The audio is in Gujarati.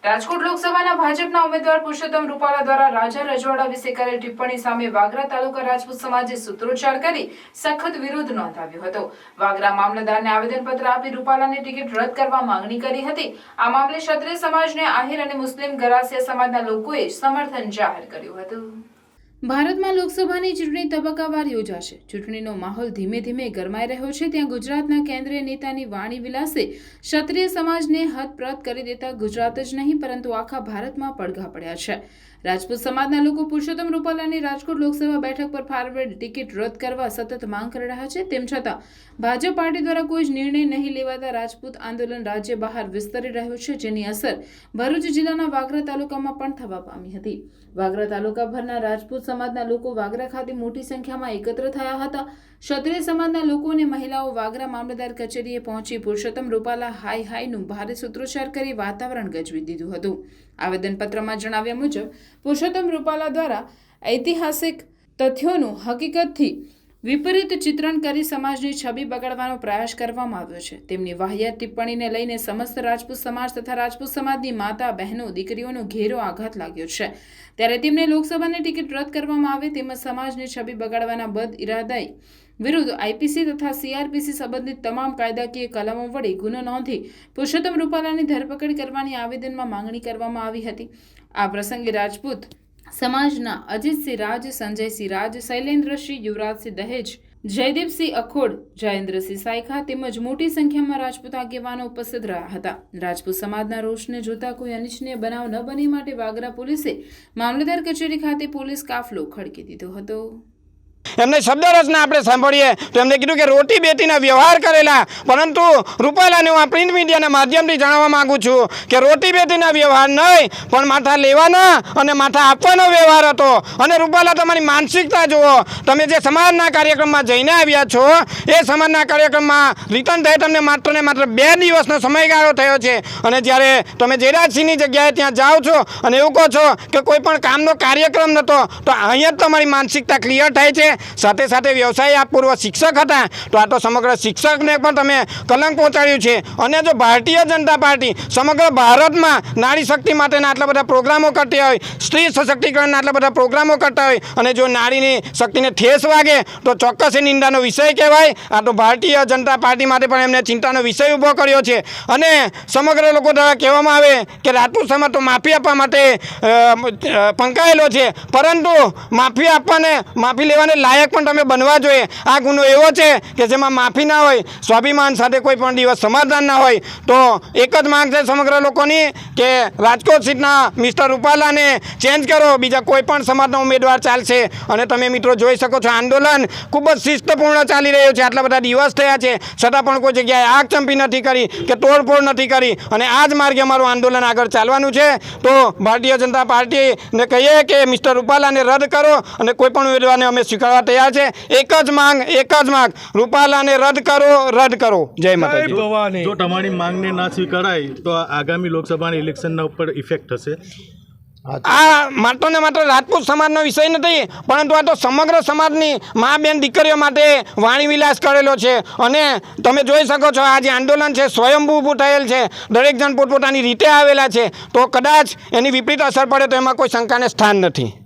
રાજકોટ લોકસભાના ભાજપના ઉમેદવાર પુરુષોત્તમ રૂપાલા દ્વારા રાજા રજવાડા વિશે કરેલ ટિપ્પણી સામે વાગરા તાલુકા રાજપૂત સમાજે સૂત્રોચ્ચાર કરી સખત વિરોધ નોંધાવ્યો હતો। વાગરા મામલતદારને આવેદનપત્ર આપી રૂપાલાની ટિકિટ રદ કરવા માંગણી કરી હતી। આ મામલે ક્ષત્રિય સમાજને આહિર અને મુસ્લિમ ગરાસિયા સમાજના લોકોએ સમર્થન જાહેર કર્યું હતું। ભારતમાં લોકસભાની ચૂંટણી તબક્કાવાર યોજાશે। ચૂંટણીનો માહોલ ધીમે ધીમે ગરમાઈ રહ્યો છે। ત્યાં ગુજરાતના કેન્દ્રીય નેતાની વાણી વિલાસે ક્ષત્રિય સમાજને હતપ્રત કરી દેતા ગુજરાત જ નહીં પરંતુ આખા ભારતમાં પડઘા પડ્યા છે। રાજપૂત સમાજના લોકો પુરુષોત્તમ રૂપાલાની રાજકોટ લોકસભા બેઠક પર ફાળવેલ ટિકિટ રદ કરવા સતત માંગ કરી રહ્યા છે। તેમ છતાં ભાજપ પાર્ટી દ્વારા કોઈ જ નિર્ણય નહીં લેવાતા રાજપૂત આંદોલન રાજ્ય બહાર વિસ્તરી રહ્યું છે, જેની અસર ભરૂચ જિલ્લાના વાગરા તાલુકામાં પણ થવા પામી હતી। વાગરા તાલુકાભરના રાજપૂત સમાજના લોકો વાગરા ખાતે મોટી સંખ્યામાં એકત્ર થયા હતા। ક્ષત્રિય સમાજના લોકો અને મહિલાઓ વાગરા મામલતદાર કચેરીએ પહોંચી પુરુષોત્તમ રૂપાલા હાય હાયનું ભારે સૂત્રોચ્ચાર કરી વાતાવરણ ગજવી દીધું હતું। આવેદનપત્રમાં જણાવ્યા મુજબ પુરુષોત્તમ રૂપાલા દ્વારા ઐતિહાસિક તથ્યોનું હકીકતથી વિપરીત ચિત્રણ કરી સમાજની છબી બગાડવાનો પ્રયાસ કરવામાં આવ્યો છે। તેમની વાહિયાત ટિપ્પણીને લઈને સમસ્ત રાજપૂત સમાજ તથા રાજપૂત સમાજની માતા બહેનો દીકરીઓનો ઘેરો આઘાત લાગ્યો છે। ત્યારે તેમને લોકસભાની ટિકિટ રદ કરવામાં આવે તેમજ સમાજની છબી બગાડવાના બદ ઇરાદાઈ વિરુદ્ધ આઈપીસી તથા સીઆરપીસી સંબંધિત તમામ કાયદાકીય કલમો વડે ગુનો નોંધી પુરુષોત્તમ રૂપાલાની ધરપકડ કરવાની આવેદનમાં માંગણી કરવામાં આવી હતી। આ પ્રસંગે રાજપૂત સમાજના અજીતસિંહ રાજ, સંજયસિંહ રાજ, શૈલેન્દ્રસિંહ, યુવરાજસિંહ દહેજ, જયદીપસિંહ અખોડ, જયેન્દ્રસિંહ સાયખા તેમજ મોટી સંખ્યામાં રાજપૂત આગેવાનો ઉપસ્થિત રહ્યા હતા। રાજપૂત સમાજના રોષને જોતા કોઈ અનિચ્છનીય બનાવ ન બને માટે વાગરા પોલીસે મામલતદાર કચેરી ખાતે પોલીસ કાફલો ખડકી દીધો હતો। એમને શબ્દ રચના આપણે સાંભળીએ તો એમને કીધું કે રોટી બેટીના વ્યવહાર કરેલા, પરંતુ રૂપાલાને હું આ પ્રિન્ટ મીડિયાના માધ્યમથી જણાવવા માંગુ છું કે રોટી બેટીના વ્યવહાર નહીં પણ માથા લેવાના અને માથા આપવાનો વ્યવહાર હતો। અને રૂપાલા તમારી માનસિકતા જુઓ, તમે જે સમાજના કાર્યક્રમમાં જઈને આવ્યા છો એ સમાજના કાર્યક્રમમાં રિટર્ન થાય તમને માત્ર ને માત્ર 2 દિવસનો સમયગાળો થયો છે અને જ્યારે તમે જયરાજસિંહની જગ્યાએ ત્યાં જાઓ છો અને એવું કહો છો કે કોઈ પણ કામનો કાર્યક્રમ નહોતો, તો અહીંયા જ તમારી માનસિકતા ક્લિયર થાય છે। સાથે સાથે વ્યવસાય આપ પૂર્વ શિક્ષક હતા તો આ તો સમગ્ર શિક્ષકને પણ તમે કલંક પહોંચાડ્યું છે। અને જો ભારતીય જનતા પાર્ટી સમગ્ર ભારતમાં નારી શક્તિ માટેના આટલા બધા પ્રોગ્રામો કરતી હોય, સ્ત્રી સશક્તિકરણના આટલા બધા પ્રોગ્રામો કરતા હોય અને જો નારીની શક્તિને ઠેસ વાગે તો ચોક્કસ એ નિંદાનો વિષય કહેવાય। આ તો ભારતીય જનતા પાર્ટી માટે પણ એમને ચિંતાનો વિષય ઊભો કર્યો છે। અને સમગ્ર લોકો દ્વારા કહેવામાં આવે કે રાજપૂત સમાજ તો માફી આપવા માટે પંકાયેલો છે, પરંતુ માફી આપવાને માફી લેવાને લાયક પણ તમે બનવા જોઈએ। આ ગુનો એવો છે કે જેમાં માફી ના હોય, સ્વાભિમાન સાથે કોઈ પણ દિવસ સમાધાન ના હોય। તો એક જ માંગ છે સમગ્ર લોકોની કે રાજકોટ સીટના મિસ્ટર રૂપાલાને ચેન્જ કરો, બીજા કોઈ પણ સમાજનો ઉમેદવાર ચાલશે। અને તમે મિત્રો જોઈ શકો છો આંદોલન ખૂબ જ શિસ્તપૂર્ણ ચાલી રહ્યું છે। આટલા બધા દિવસ થયા છે છતાં પણ કોઈ જગ્યાએ આગચંપી નથી કરી કે તોડફોડ નથી કરી અને આ જ માર્ગે અમારું આંદોલન આગળ ચાલવાનું છે। તો ભારતીય જનતા પાર્ટીને કહીએ કે મિસ્ટર રૂપાલાને રદ કરો અને કોઈ પણ ઉમેદવારને અમે સ્વીકારવા તૈયાર છે। એક જ માંગ રૂપાલાને રદ કરો। જય માતાજી। જો તમારી માંગને ના સ્વીકારાય તો આગામી લોકસભાની ઇલેક્શનના ઉપર ઇફેક્ટ થશે। આ માત્ર ને માત્ર રાજપૂત સમાજનો વિષય નથી, પરંતુ આ તો સમગ્ર સમાજની મા બેન દીકરીઓ માટે વાણી વિલાસ કરેલો છે। અને તમે જોઈ શકો છો આ જે આંદોલન છે સ્વયંભૂ ઊભું થયેલ છે, દરેક જણ પોતપોતાની રીતે આવેલા છે, તો કદાચ એની વિપરીત અસર પડે તો એમાં કોઈ શંકાને સ્થાન નથી।